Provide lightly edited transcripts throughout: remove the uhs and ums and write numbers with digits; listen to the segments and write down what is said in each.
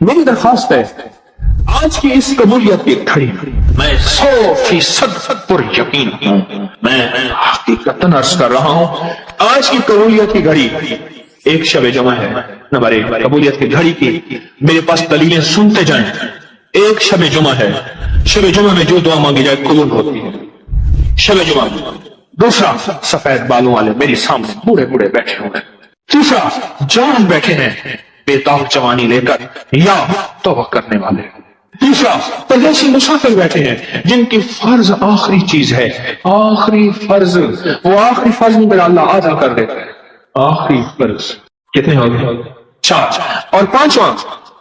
میری درخواست ہے آج کی اس قبولیت کی گھڑی میں 100% پر یقین ہوں، میں حقیقتاً عرض کر رہا ہوں، آج کی قبولیت کی گھڑی ایک شب جمعہ ہے نمبر 1 قبولیت کی گھڑی کی میرے پاس دلیلیں سنتے جائیں۔ ایک شب جمعہ ہے، شب جمعہ میں جو دعا مانگی جائے قبول ہوتی ہے، شب جمعہ۔ دوسرا، سفید بالوں والے میرے سامنے بوڑھے بوڑھے بیٹھے ہوئے۔ تیسرا، جوان بیٹھے ہیں بے تاب جوانی لے کر یا توبہ کرنے والے۔ تیسرا، پردیسی مسافر بیٹھے ہیں جن کی فرض آخری چیز ہے، آخری فرض، وہ آخری فرض میں میرا اللہ ادا کر دیتا ہے۔ آخری فرض کتنے ہو گئے؟ 4۔ اور 5واں،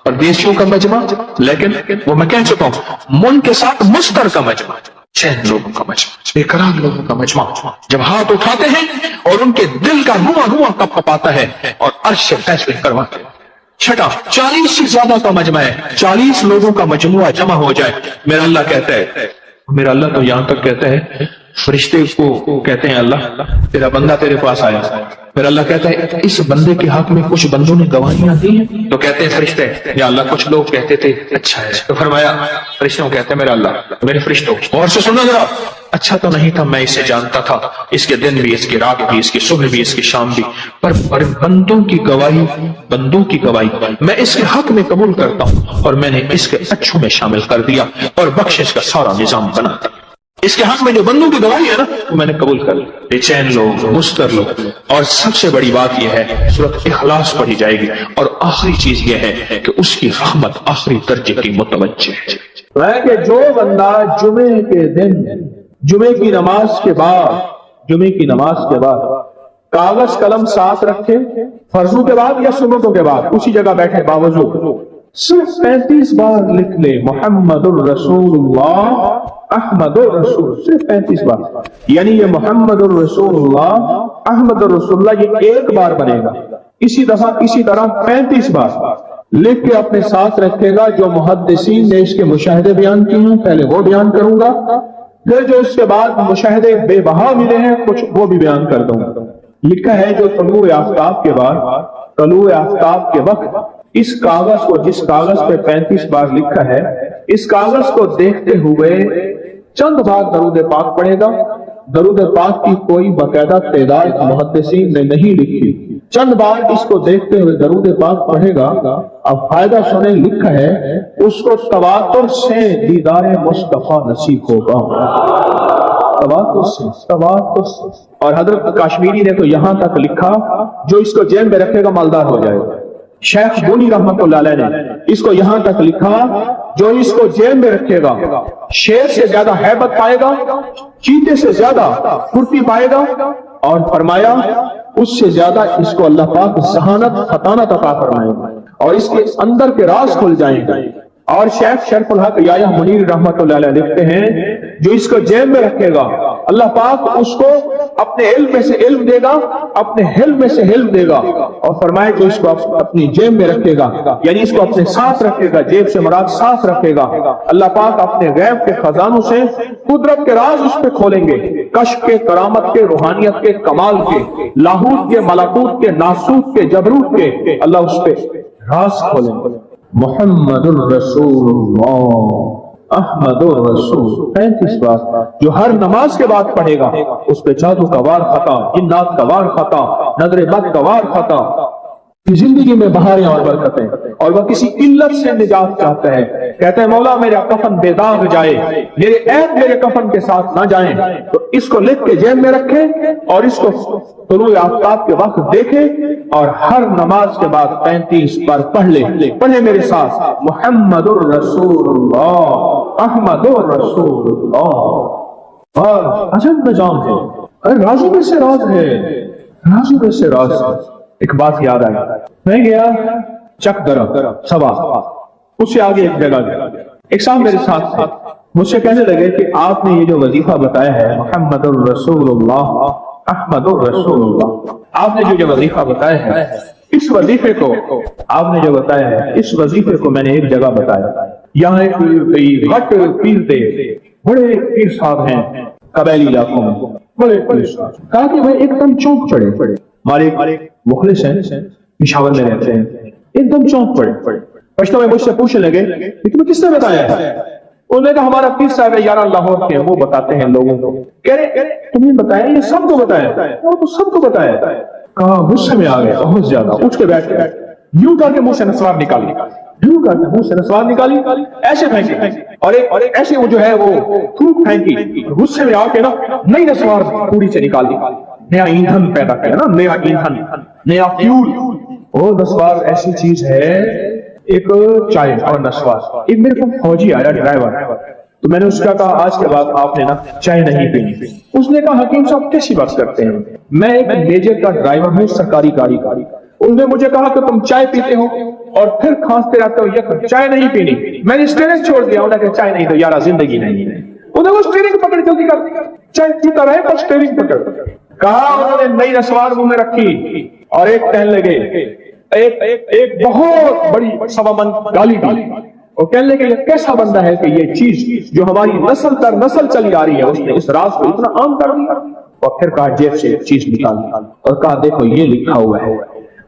پردیسیوں کا مجمع، لیکن وہ میں کہہ چکا ہوں من کے ساتھ مستر کا مجمع، چین لوگوں کا مجمع، بے قرار لوگوں کا مجمع، جب ہاتھ اٹھاتے ہیں اور ان کے دل کا رواں کپ کپاتا ہے اور عرش سے فیصلے کرواتے ہیں۔ چھٹا، 40 سے زیادہ کا مجمع ہے، 40 لوگوں کا مجموعہ جمع ہو جائے، میرا اللہ کہتا ہے، میرا اللہ تو یہاں تک کہتا ہے فرشتے کو کہتے ہیں اللہ تیرا بندہ تیرے پاس آیا، پھر اللہ کہتا ہے اس بندے کے حق میں کچھ بندوں نے گواہیاں دی ہیں، تو کہتے ہیں فرشتے یا اللہ کچھ لوگ کہتے تھے اچھا ہے، تو فرمایا فرشتوں کہتے ہیں میرا اللہ میرے فرشتوں اور سے سننا ذرا، اچھا تو نہیں تھا، میں اسے جانتا تھا، اس کے دن بھی، اس کی رات بھی، اس کی صبح بھی، اس کی شام بھی، پر بندوں کی گواہی، بندوں کی گواہی میں اس کے حق میں قبول کرتا ہوں اور میں نے اس کے اچھوں میں شامل کر دیا اور بخشش کا سارا نظام بنا دیا۔ اس کے حق میں جو بندوں کی گواہی ہے نا وہ میں نے قبول کر لی۔ بے چین لوگ، مستر لوگ، اور سب سے بڑی بات یہ ہے سورۃ اخلاص پڑھی جائے گی، اور آخری چیز یہ ہے کہ اس کی رحمت آخری درجے کی متوجہ ہے کہ جو بندہ جمعے کے دن، جمعے کی نماز کے بعد کاغذ قلم ساتھ رکھے، فرضوں کے بعد یا سنتوں کے بعد اسی جگہ بیٹھے باوضو صرف 35 بار لکھ لے محمد الرسول اللہ احمد الرسول، صرف 35 بار، یعنی یہ محمد الرسول اللہ احمد الرسول اللہ یہ ایک بار بنے گا، اسی طرح 35 بار لکھ کے اپنے ساتھ رکھے گا۔ جو محدثین نے اس کے مشاہدے بیان کیے ہیں پہلے وہ بیان کروں گا، پھر جو اس کے بعد مشاہدے بے بہا ملے ہیں کچھ وہ بھی بیان کر دوں گا۔ لکھا ہے جو طلوع آفتاب کے بعد، طلوع آفتاب کے وقت اس کاغذ کو، جس کاغذ پہ 35 بار لکھا ہے، اس کاغذ کو دیکھتے ہوئے چند بار درود پاک پڑھے گا۔ درود پاک کی کوئی باقاعدہ تعداد محدثین نے نہیں لکھی، چند بار اس کو دیکھتے ہوئے درود پاک پڑھے گا۔ اب فائدہ سنیں، لکھا ہے اس کو تواتر سے دیدار مصطفیٰ نصیب ہوگا، تواتر سے۔ اور حضرت کاشمیری نے تو یہاں تک لکھا جو اس کو جیب میں رکھے گا مالدار ہو جائے گا۔ شیخ بونی رحمت اللہ علیہ نے اس کو یہاں تک لکھا جو اس کو جیب میں رکھے گا شیر سے زیادہ ہیبت پائے گا، چیتے سے زیادہ پھرتی پائے گا، اور فرمایا اس سے زیادہ اس کو اللہ پاک ذہانت، فطانت عطا فرمائے گا اور اس کے اندر کے راز کھل جائیں گے۔ اور شیخ شرف الحق یحییٰ منیر رحمت اللہ علیہ لکھتے ہیں جو اس کو جیب میں رکھے گا اللہ پاک اس کو اپنے علم میں سے علم دے گا، اپنے حلم میں سے حلم دے گا، اور فرمائے جو اس کو اپنی جیب میں رکھے گا، یعنی اس کو اپنے ساتھ رکھے گا، جیب سے مراد ساتھ رکھے گا، اللہ پاک اپنے غیب کے خزانوں سے قدرت کے راز اس پہ کھولیں گے، کشف کے، کرامت کے، روحانیت کے، کمال کے، لاہوت کے، ملکوت کے، ناسوت کے، جبروت کے، اللہ اس پہ راز کھولیں گے۔ محمد الرسول اللہ احمد الرسول 35 بار جو ہر نماز کے بعد پڑھے گا اس پہ جادو کا وار خطا، جنات کا وار خطا، نظر بد کا وار خطا، زندگی میں بہاریں اور برکتیں، اور وہ کسی علت سے نجات چاہتا ہے، کہتا ہے مولا میرا کفن بے داغ جائے، میرے عیب میرے کفن کے ساتھ نہ جائیں، تو اس کو لکھ کے جیب میں رکھے اور اس کو طلوع آفتاب کے وقت دیکھے اور ہر نماز کے بعد 35 بار پڑھ لے۔ پڑھے میرے ساتھ محمد الرسول اللہ احمد الرسول اللہ۔ اور عجب نظام ہے، رازوں میں سے راز ہے، رازوں میں سے راز ہے۔ ایک بات یاد آئی، میں گیا چک درم سبا، اس سے آگے ایک جگہ گیا، ایک صاحب میرے ساتھ تھے، مجھ سے کہنے لگے کہ آپ نے یہ جو وظیفہ بتایا ہے محمد الرسول اللہ احمد الرسول اللہ، آپ نے جو وظیفہ بتایا ہے اس وظیفے کو، آپ نے جو بتایا ہے اس وظیفے کو میں نے ایک جگہ بتایا، یہاں ایک غٹ پیر تھے، بڑے پیر صاحب ہیں قبائلی علاقوں میں، بڑے پیر صاحب، کہا کہ وہ ایک دم چونک چڑھے، ہمارے مخلص ہیں پشاور میں رہتے ہیں، ایک دم چونک پڑے، پشتوں میں مجھ سے پوچھنے لگے کہ تمہیں کس نے بتایا ہے؟ انہوں نے کہا ہمارا پیر صاحب ہے یار لاہور کے، وہ بتاتے ہیں لوگوں کو۔ کہہ رہے تمہیں بتایا؟ یہ سب کو بتایا؟ وہ تو سب کو بتایا۔ کہا غصے میں آ گئے بہت زیادہ، اٹھ کے بیٹھ گئے، یوں کر کے منہ سے نسوار نکالی، یوں کر کے منہ سے نسوار نکالی، ایسے پھینکی اور ایسے وہ جو ہے وہ تھوک پھینکی، غصے میں آ کے نا نئی نسوار پوری سے نکال دی، نیا ایندھن پیدا کیا نا، نیا ایندھن، نیا فیول۔ وہ نسوار ایسی چیز ہے، ایک چائے اور نسوار۔ ایک میرے کو فوجی آیا ڈرائیور، تو میں نے اس کا کہا آج کے بعد آپ نے نا چائے نہیں پینی۔ اس نے کہا حکیم صاحب کیسی بات کرتے ہیں، میں ایک میجر کا ڈرائیور ہوں سرکاری گاڑی کا۔ اس نے مجھے کہا کہ تم چائے پیتے ہو اور پھر کھانستے رہتے ہو، یہ چائے نہیں پینی۔ میں نے اسٹیئرنگ چھوڑ دیا، انہوں نے کہا چائے نہیں تو یارا زندگی نہیں ہے۔ انہوں نے وہ اسٹیئرنگ پکڑ جلدی کر، چائے پیتا رہے پر اسٹیئرنگ پکڑ۔ کہا انہوں نے نئی نسوار منہ میں رکھی اور ایک کہنے لگے، ایک بہت بڑی سوا من گالی دی، اور کہنے لگے یہ کیسا بندہ ہے کہ یہ چیز جو ہماری نسل در نسل چلی آ رہی ہے اس نے اس راز کو اتنا عام کر دیا۔ اور پھر کہا جیب سے ایک چیز نکالی اور کہا دیکھو یہ لکھا ہوا ہے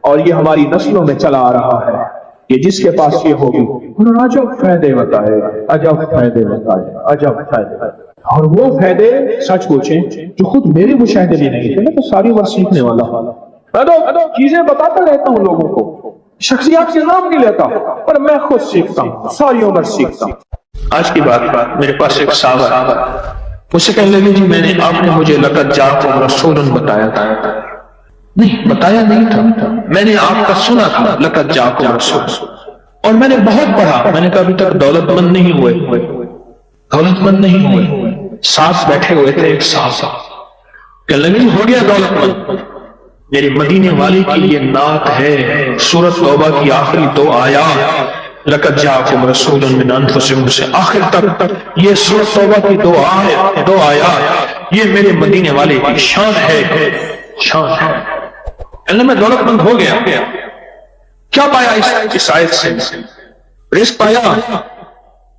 اور یہ ہماری نسلوں میں چلا آ رہا ہے کہ جس کے پاس یہ ہوگی انہوں نے عجب فائدے بتائے، عجب فائدے بتائے، عجب فائدے۔ اور وہ فائدے سچ پوچھیں جو خود میرے مشاہدے بھی نہیں تھے، میں تو ساری بات سیکھنے والا میں چیزیں بتاتا رہتا ہوں لوگوں کو، شخصیات کے نام نہیں لیتا پر میں خود سیکھتا ہوں، ساری عمر سیکھتا ہوں۔ آج کی بات میرے پاس ایک صاحب مجھ سے کہنے لگے جی آپ نے مجھے لقد جاءکم رسول بتایا تھا۔ نہیں بتایا نہیں تھا، میں نے آپ کا سنا تھا لقد جاءکم رسول، اور میں نے بہت پڑھا۔ میں نے کہا ابھی تک دولت مند نہیں ہوئے، دولت مند نہیں ہوئے۔ ساتھ بیٹھے ہوئے تھے ایک صاحب، کہنے لگے ہو گیا دولت مند۔ میرے مدینے والے کی یہ نعت ہے، سورۃ توبہ کی آخری 2 آیات، لقد جاءکم رسول من انفسکم سے آخر تک یہ سورۃ توبہ کی 2 آیات، یہ میرے مدینے والے کی شان ہے، شان ہے۔ اللہ میں دولت مند ہو گیا، کیا پایا اس آیت سے؟ رزق پایا،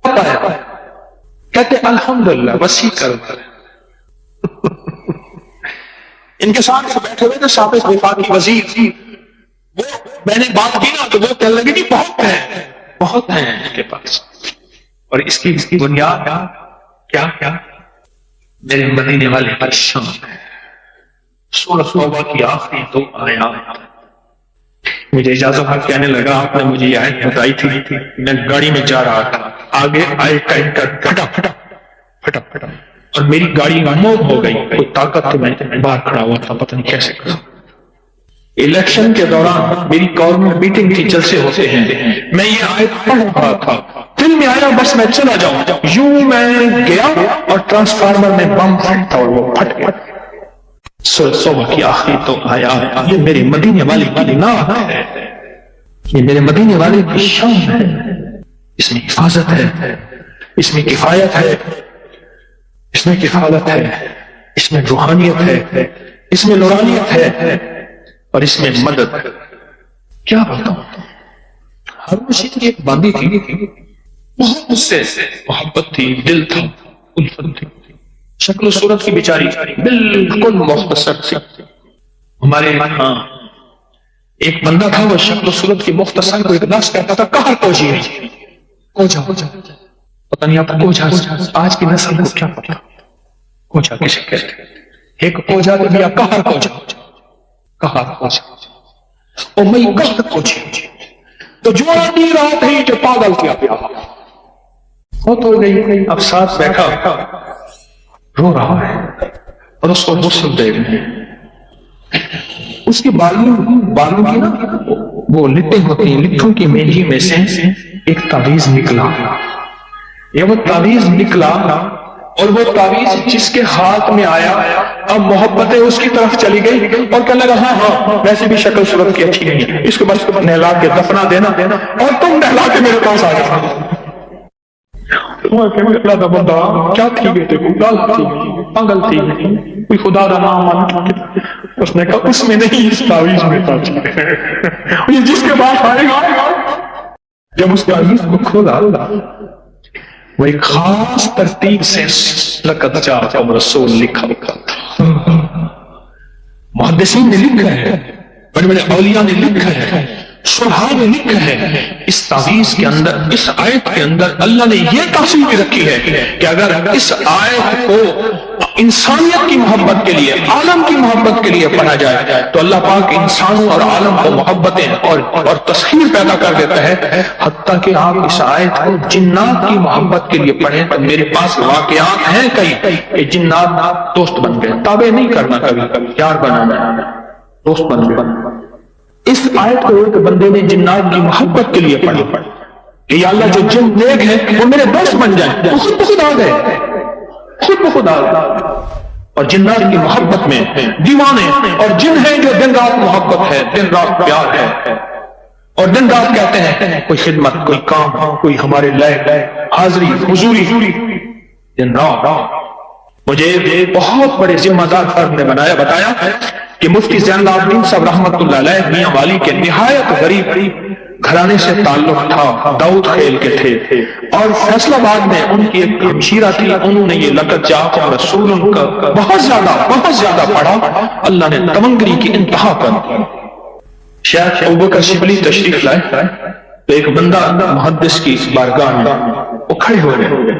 کیا پایا؟ کہتے الحمدللہ وسیع کر۔ ان کے ساتھ بیٹھے ہوئے تھے سابق وفاقی وزیر، وہ میں نے بات کی نا تو وہ کہنے لگے نہیں بہت ہیں، بہت ہیں ان کے پاس، اور اس کی بنیاد کیا میرے مدینے والے کی شان ہے۔ سورۃ توبہ کی آخری 2 آیات۔ مجھے اجازت کہنے لگا آپ نے مجھے یہ آیت بتائی تھی، میں گاڑی میں جا رہا تھا، آگے آئے ٹینکر پھٹا پھٹا اور میری گاڑی موت ہو گئی، کوئی طاقت تو میں باہر کھڑا ہوا تھا، پتہ نہیں کیسے کرا۔ الیکشن کے دوران میری گورنمنٹ میٹنگ کی جلسے ہوتے ہیں، میں یہ آیت پڑھ رہا تھا، دل میں آیا بس میں چلا جاؤں، یوں میں گیا اور ٹرانسفارمر میں بم پھٹا اور وہ پھٹ گیا۔ سورۃ توبہ کی آخری 2 آیات، یہ میرے مدینے والے کی نعت ہے، یہ میرے مدینے والے کی شان ہے۔ اس میں حفاظت ہے، اس میں کفایت ہے، اس میں کفالت ہے، اس میں روحانیت ہے، اس میں نورانیت ہے، اور اس میں مدد ہے۔ کیا بتاؤں، ہارون رشید کی ایک باندی تھی، بہت مجھ سے محبت تھی، دل تھا، الفت تھی، شکل و صورت کی بیچاری بالکل مختصر تھی۔ ہمارے ہاں ایک بندہ تھا، وہ شکل و صورت کی مختصر کو ایک لفظ کہتا تھا کہر کوجی، کوجا، پتہ نہیں آپ کوجا آج کی نسل کو کیا پتا کوجا کسے کہتے ہیں؟ ایک کوجا تو دیا کہر کوجا، کہر کوجا، او میں کہر کوجی تو جو آنی رات ہی جو پاگل کیا پیا بہت ہو گئی۔ اب ساتھ بیٹھا رو رہا ہے اور اس کو غسل دے رہے ہیں، اس کے بالوں کی نا وہ لٹیں ہوتی ہیں، لٹوں کی مینجی میں سے ایک تعویذ نکلا، یہ وہ تعویذ نکلا اور وہ تعویذ جس کے ہاتھ میں آیا اب محبتیں اس کی طرف چلی گئی اور کہنے لگا ہاں ویسے بھی شکل صورت کی اچھی نہیں ہے، اس کو بس نہلا کے دفنا دینا اور تم نہلا کے میرے پاس آ جانا۔ بندہ کیا تھی بیٹے کو گال تھی، پاگل تھی، کوئی خدا کا نام مان، اس نے کہا اس میں نہیں اس تعویذ میں تھا، یہ جس کے پاس آئے گا۔ جب اس تعویذ کو کھولا وہ ایک خاص ترتیب سے لقد جاءکم رسول لکھا تھا۔ محدثین نے لکھا ہے، بڑے بڑے اولیاء نے لکھا ہے، سبحان لکھا ہے اس تعویذ کے اندر، اس آیت کے اندر اللہ نے یہ تاثیر بھی رکھی ہے کہ اگر اس آیت کو انسانیت کی محبت کے لیے، عالم کی محبت کے لیے پڑھا جائے تو اللہ پاک انسانوں اور عالم کو محبتیں اور تسخیر پیدا کر دیتا ہے، حتیٰ کہ آپ اس آیت کو جنات کی محبت کے لیے پڑھیں تو میرے پاس واقعات ہیں کئی کہ جنات دوست بن گئے۔ تابع نہیں کرنا، کبھی یار بنانا، دوست بن گئے۔ اس آیت کو ایک بندے نے جنات کی محبت کے لیے پڑھی کہ یا اللہ جو جن نیک ہیں وہ میرے دوست بن جائیں، وہ خود بخود آ گئے، خود بخود آ گئے۔ اور جنات کی محبت میں دیوانے اور جن ہیں جو دن رات محبت ہے، دن رات پیار ہے، اور دن رات کہتے ہیں کوئی خدمت، کوئی کام، کوئی ہمارے لئے حاضری حضوری، دن رات۔ مجھے بہت بڑے ذمہ دار فرد نے بتایا کہ مفتی زین العابدین صاحب رحمت اللہ علیہ میاں والی کے نہایت غریب گھرانے سے تعلق تھا، داؤد خیل کے تھے، اور فیصل آباد میں ان کی ایک ہمشیرہ تھی، انہوں نے یہ لقب جاء رسول ان کا بہت زیادہ پڑھا، اللہ نے تمنگری کی انتہا کر دی۔ شیخ ابوبکر شبلی تشریف لائے تو ایک بندہ محدث کی بارگاہ میں وہ کھڑے ہوئے،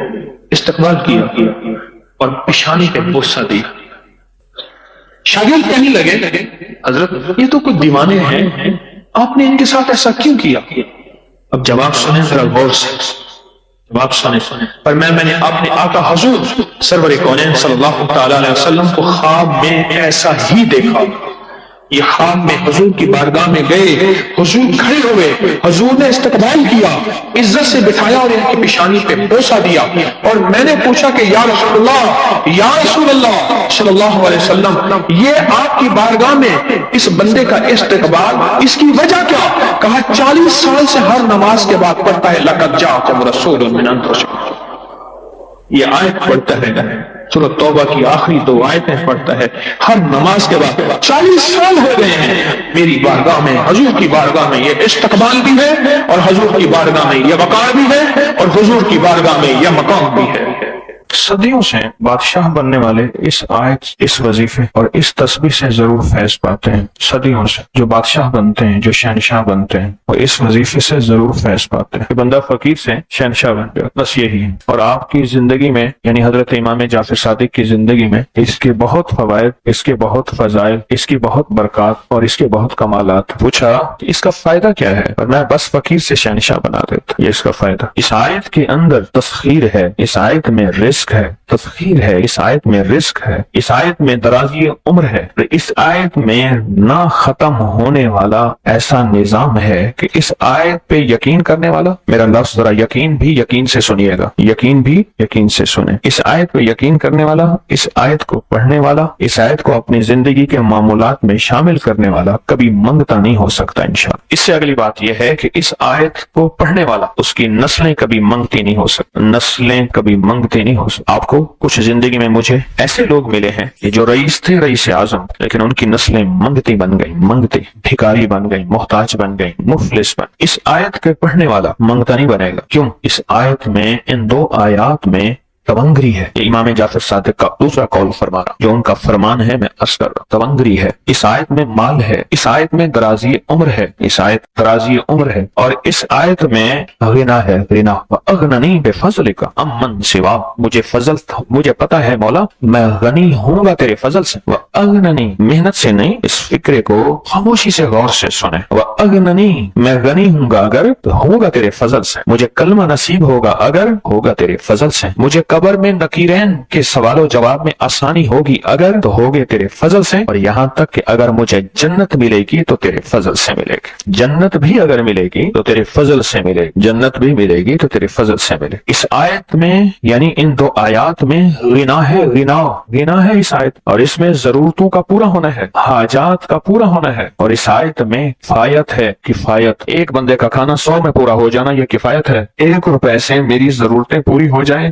استقبال کیا اور پیشانی پہ بوسہ دی۔ شاگرد کہنے لگے حضرت یہ تو کچھ دیوانے ہیں، آپ نے ان کے ساتھ ایسا کیوں کیا؟ اب جواب سنیں ذرا غور سے، جواب سنیں۔ پر میں نے اپنے آقا حضور سرور کونین صلی اللہ تعالی علیہ وسلم کو خواب میں ایسا ہی دیکھا۔ یہ خواب میں حضور کی بارگاہ میں گئے، حضور کھڑے ہوئے، حضور نے استقبال کیا، عزت سے بٹھایا اور ان کی پیشانی پہ بوسہ دیا، اور میں نے پوچھا کہ یا رسول اللہ صلی اللہ علیہ وسلم، یہ آپ کی بارگاہ میں اس بندے کا استقبال، اس کی وجہ کیا؟ کہا 40 سال سے ہر نماز کے بعد پڑھتا ہے لقد جاءکم رسول من انفسکم۔ یہ آیت پڑھتا ہے، سورۃ توبہ کی آخری 2 آیتیں پڑھتا ہے ہر نماز کے بعد۔ 40 سال ہو گئے ہیں میری بارگاہ میں، حضور کی بارگاہ میں یہ استقبال بھی ہے، اور حضور کی بارگاہ میں یہ وقار بھی ہے، اور حضور کی بارگاہ میں یہ مقام بھی ہے۔ صدیوں سے بادشاہ بننے والے اس آیت، اس وظیفے اور اس تسبیح سے ضرور فیض پاتے ہیں۔ صدیوں سے جو بادشاہ بنتے ہیں، جو شہنشاہ بنتے ہیں، وہ اس وظیفے سے ضرور فیض پاتے ہیں کہ بندہ فقیر سے شہنشاہ بن گیا، بس یہی ہے۔ اور آپ کی زندگی میں، یعنی حضرت امام جعفر صادق کی زندگی میں اس کے بہت فوائد، اس کے بہت فضائل، اس کی بہت برکات اور اس کے بہت کمالات۔ پوچھا کہ اس کا فائدہ کیا ہے؟ اور میں بس فقیر سے شہنشاہ بنا دیتا، یہ اس کا فائدہ۔ اس آیت کے اندر تسخیر ہے، اس آیت میں رزق ہے، تسخیر ہے، اس آیت میں رزق ہے، اس آیت میں درازی عمر ہے، اس آیت میں نہ ختم ہونے والا ایسا نظام ہے کہ اس آیت پہ یقین کرنے والا، میرا لفظ ذرا یقین بھی یقین سے سنیے گا، یقین بھی یقین سے سنیں، اس آیت پہ یقین کرنے والا، اس آیت کو پڑھنے والا، اس آیت کو اپنی زندگی کے معمولات میں شامل کرنے والا کبھی منگتا نہیں ہو سکتا انشاءاللہ۔ اس سے اگلی بات یہ ہے کہ اس آیت کو پڑھنے والا، اس کی نسلیں کبھی منگتی نہیں ہو سکتی، نسلیں کبھی منگتی نہیں ہو سکتی۔ آپ کو کچھ زندگی میں مجھے ایسے لوگ ملے ہیں کہ جو رئیس تھے، رئیس اعظم، لیکن ان کی نسلیں منگتی بن گئی، منگتی، بھکاری بن گئی، محتاج بن گئی، مفلس بن۔ اس آیت کے پڑھنے والا منگتا نہیں بنے گا، کیوں؟ اس آیت میں، ان 2 آیات میں تونگری ہے۔ یہ امام جعفر صادق کا دوسرا قول فرما رہا، جو ان کا فرمان ہے میں عرض کر رہا ہوں، تونگری ہے۔ اس آیت میں مال ہے، اس آیت میں درازی عمر ہے، اس آیت درازی عمر ہے، اور اس آیت میں غنا ہے، غنا۔ وَأَغْنَنِي بِفَضْلِكَ عَمَّنْ سِوَاكَ، مجھے فضل، مجھے پتا ہے مولا میں غنی ہوں گا تیرے فضل سے۔ وَأَغْنَنِي، محنت سے نہیں، اس فکرے کو خاموشی سے غور سے سنیں۔ وَأَغْنَنِي، میں غنی ہوں گا اگر تو ہوگا تیرے فضل سے، مجھے کلمہ نصیب ہوگا اگر ہوگا تیرے فضل سے، مجھے قبر میں نکیرین کے سوال و جواب میں آسانی ہوگی اگر تو ہوگے تیرے فضل سے، اور یہاں تک کہ اگر مجھے جنت ملے گی تو تیرے فضل سے ملے گی، جنت بھی اگر ملے گی تو تیرے فضل سے ملے گی، جنت بھی ملے گی تو تیرے فضل سے ملے گی۔ اس آیت میں، یعنی ان 2 آیات میں غنا ہے، غنا ہے اس آیت، اور اس میں ضرورتوں کا پورا ہونا ہے، حاجات کا پورا ہونا ہے، اور اس آیت میں کفایت ہے، کفایت۔ ایک بندے کا کھانا 100 میں پورا ہو جانا یہ کفایت ہے۔ 1 روپے سے میری ضرورتیں پوری ہو جائیں،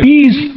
20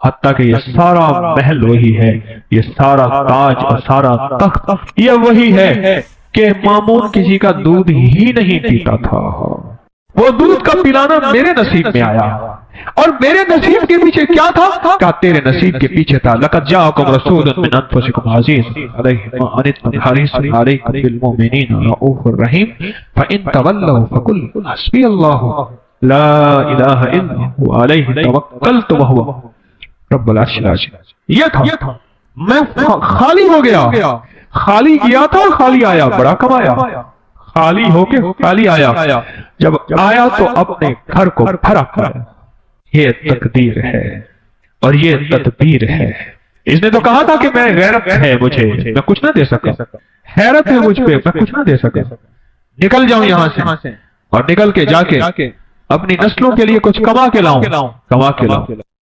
حتیٰ کہ یہ سارا محل وہی ہے، یہ سارا تاج اور سارا تخت یہ وہی ہے کہ مامون کسی کا دودھ ہی نہیں پیتا تھا، وہ دودھ کا پلانا میرے نصیب میں آیا، اور میرے نصیب کے پیچھے کیا تھا؟ کہا تیرے نصیب کے پیچھے تھا لقد جاءکم رسول من انفسکم عزیز علیہ ما عنتم حریص علیکم بالمؤمنین رؤوف رحیم فإن تولوا فقل حسبی اللہ لا الہ الا هو علیہ توکلت وہو رب العرش العظیم۔ یہ تھا، میں خالی ہو گیا، خالی گیا تھا خالی آیا، بڑا کمایا، خالی ہو کے خالی آیا، جب آیا تو اپنے گھر کو بھرا پایا۔ یہ تقدیر ہے اور یہ تدبیر ہے۔ اس نے تو کہا تھا کہ میں غیرت ہے مجھے، میں کچھ نہ دے سکا، حیرت ہے مجھ پہ، میں کچھ نہ دے سکا، نکل جاؤں یہاں سے اور نکل کے جا کے اپنی نسلوں کے لیے کچھ کما کے لاؤں،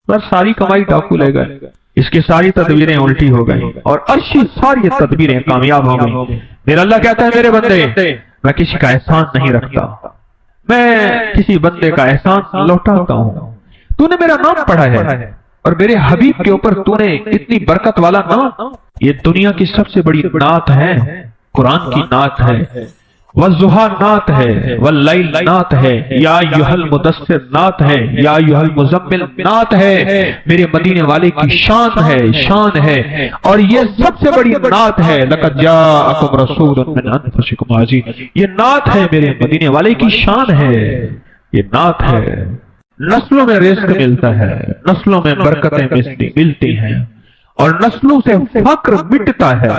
بس ساری کمائی ڈاکو لے گئے، اس کی ساری تدبیریں الٹی ہو گئی اور عرشی ساری تدبیریں کامیاب ہو گئی۔ میرا اللہ کہتا ہے میرے بندے میں کسی کا احسان نہیں رکھتا، میں کسی بندے کا احسان لوٹاتا ہوں۔ تو نے میرا نام پڑھا ہے اور میرے حبیب کے اوپر تو نے اتنی برکت والا نام، یہ دنیا کی سب سے بڑی نعت ہے، قرآن کی نعت ہے، والضحیٰ نعت ہے، واللیل نعت ہے، یا ایھا المدثر نعت ہے، یا ایھا المزمل نعت ہے، میرے مدینے والے کی شان ہے اور یہ سب سے بڑی نعت ہے، لقد جاءکم رسول من انفسکم عزیز، یہ نعت ہے میرے مدینے والے کی شان ہے، یہ نعت ہے۔ نسلوں میں رزق ملتا ہے، نسلوں میں برکتیں ملتی ہیں اور نسلوں سے فقر مٹتا ہے۔